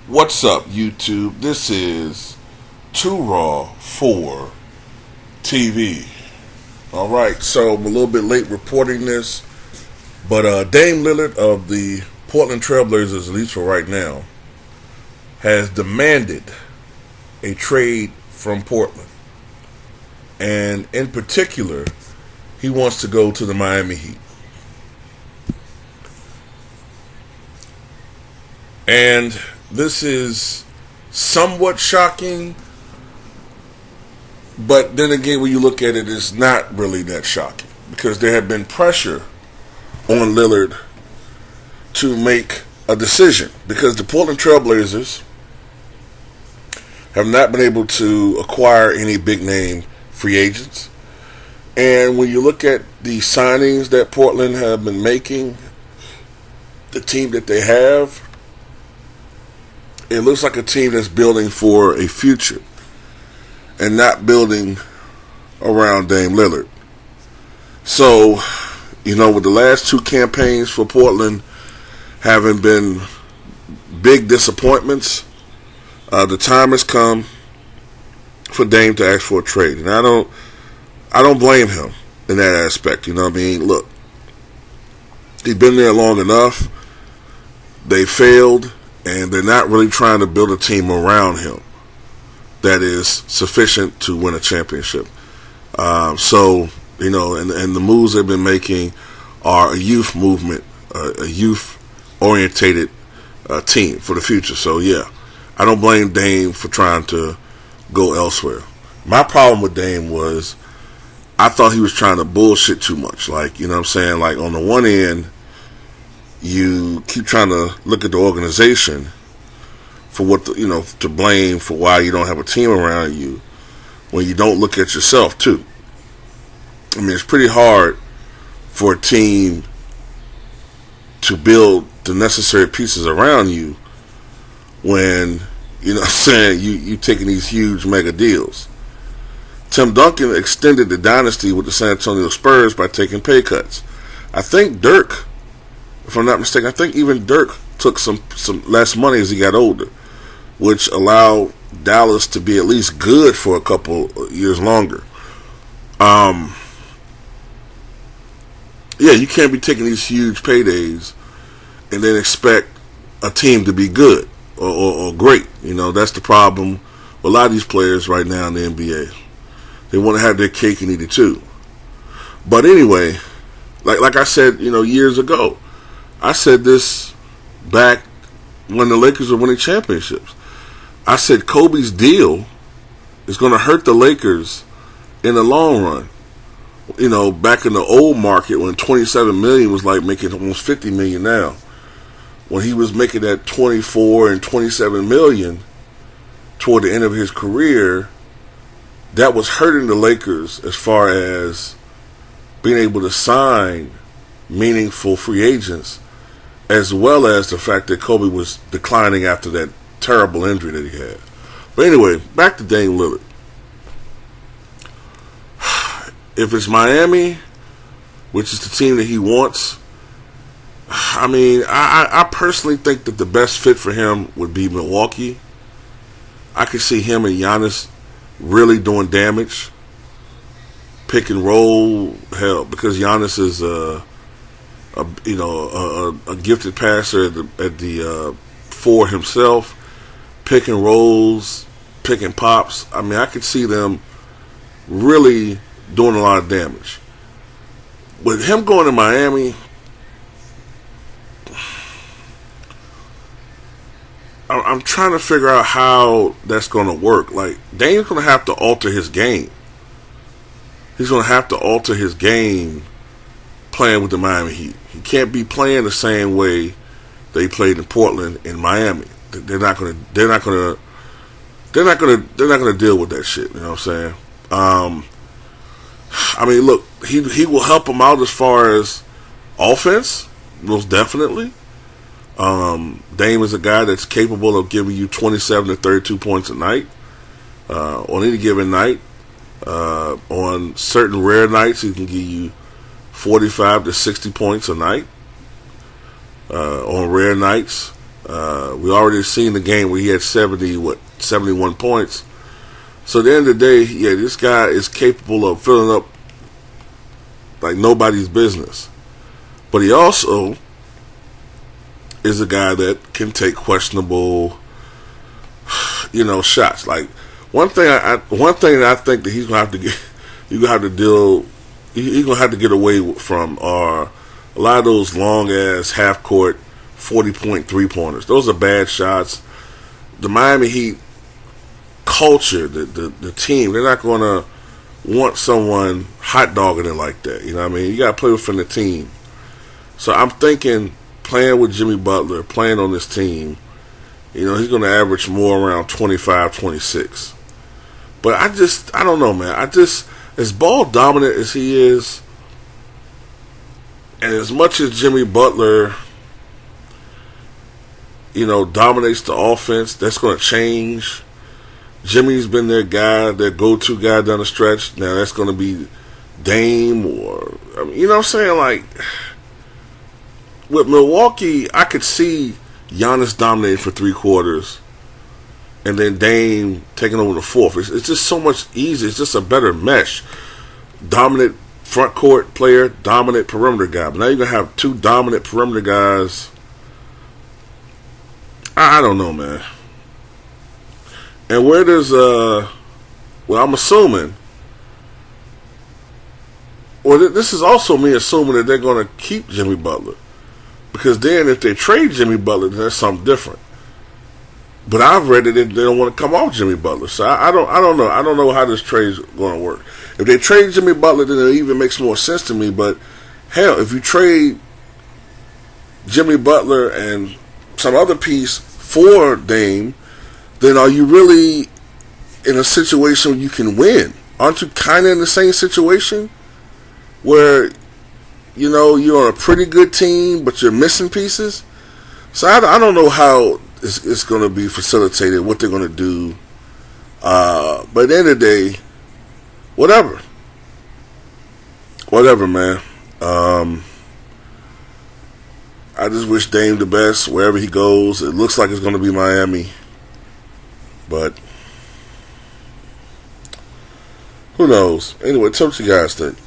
What's up, YouTube? This is Too Raw for TV. Alright, so I'm a little bit late reporting this, but Dame Lillard of the Portland Trailblazers, at least for right now, has demanded a trade from Portland. And in particular, he wants to go to the Miami Heat. And this is somewhat shocking, but then again, when you look at it, it's not really that shocking because there had been pressure on Lillard to make a decision because the Portland Trailblazers have not been able to acquire any big name free agents. And when you look at the signings that Portland have been making, the team that they have, it looks like a team that's building for a future and not building around Dame Lillard. So, with the last two campaigns for Portland having been big disappointments, the time has come for Dame to ask for a trade. And I don't blame him in that aspect. Look, he's been there long enough. They failed. And they're not really trying to build a team around him that is sufficient to win a championship. And the moves they've been making are a youth movement, a youth-orientated team for the future. So, yeah, I don't blame Dame for trying to go elsewhere. My problem with Dame was I thought he was trying to bullshit too much. Like, on the one end, you keep trying to look at the organization for to blame for why you don't have a team around you when you don't look at yourself too. It's pretty hard for a team to build the necessary pieces around you when, you taking these huge mega deals. Tim Duncan extended the dynasty with the San Antonio Spurs by taking pay cuts. I think Dirk, if I'm not mistaken, I think even Dirk took some less money as he got older, which allowed Dallas to be at least good for a couple years longer. You can't be taking these huge paydays and then expect a team to be good or great. That's the problem with a lot of these players right now in the NBA. They want to have their cake and eat it too. But anyway, like I said, years ago, I said this back when the Lakers were winning championships. I said Kobe's deal is going to hurt the Lakers in the long run. Back in the old market when $27 million was like making almost $50 million now. When he was making that $24 and $27 million toward the end of his career, that was hurting the Lakers as far as being able to sign meaningful free agents, as well as the fact that Kobe was declining after that terrible injury that he had. But anyway, back to Dame Lillard. If it's Miami, which is the team that he wants, I personally think that the best fit for him would be Milwaukee. I could see him and Giannis really doing damage. Pick and roll, hell, because Giannis is a gifted passer at the four himself. Pick and rolls, pick and pops. I could see them really doing a lot of damage. With him going to Miami, I'm trying to figure out how that's going to work. Like, Dame's going to have to alter his game. He's going to have to alter his game playing with the Miami Heat. He can't be playing the same way they played in Portland and Miami. They're not going to deal with that shit. You know what I'm saying? Look, he will help them out as far as offense, most definitely. Dame is a guy that's capable of giving you 27 to 32 points a night on any given night. On certain rare nights, he can give you 45 to 60 points a night. On rare nights, We already seen the game where he had 71 points. So at the end of the day, yeah, this guy is capable of filling up like nobody's business. But he also is a guy that can take questionable, shots. Like one thing that I think that he's gonna have to get, he's gonna have to get away from are a lot of those long ass half court 40-point 3-pointers. Those are bad shots. The Miami Heat culture, the team, they're not gonna want someone hot dogging it like that. You know what I mean? You gotta play within the team. So I'm thinking playing with Jimmy Butler, playing on this team, he's going to average more around 25, 26. But I don't know, man. As ball dominant as he is, and as much as Jimmy Butler, dominates the offense, that's going to change. Jimmy's been their guy, their go-to guy down the stretch. Now that's going to be Dame or, you know what I'm saying? Like, with Milwaukee, I could see Giannis dominating for 3 quarters and then Dame taking over the fourth. It's just so much easier. It's just a better mesh. Dominant front court player, dominant perimeter guy. But now you're going to have 2 dominant perimeter guys. I don't know, man. And where does, I'm assuming, this is also me assuming that they're going to keep Jimmy Butler. Because then if they trade Jimmy Butler, then that's something different. But I've read that they don't want to come off Jimmy Butler. So I don't know. I don't know how this trade's going to work. If they trade Jimmy Butler, then it even makes more sense to me. But hell, if you trade Jimmy Butler and some other piece for Dame, then are you really in a situation where you can win? Aren't you kind of in the same situation where you're on a pretty good team, but you're missing pieces? So I don't know how it's going to be facilitated, what they're going to do. But at the end of the day, whatever, man. I just wish Dame the best wherever he goes. It looks like it's going to be Miami. But who knows? Anyway, tell what you guys think.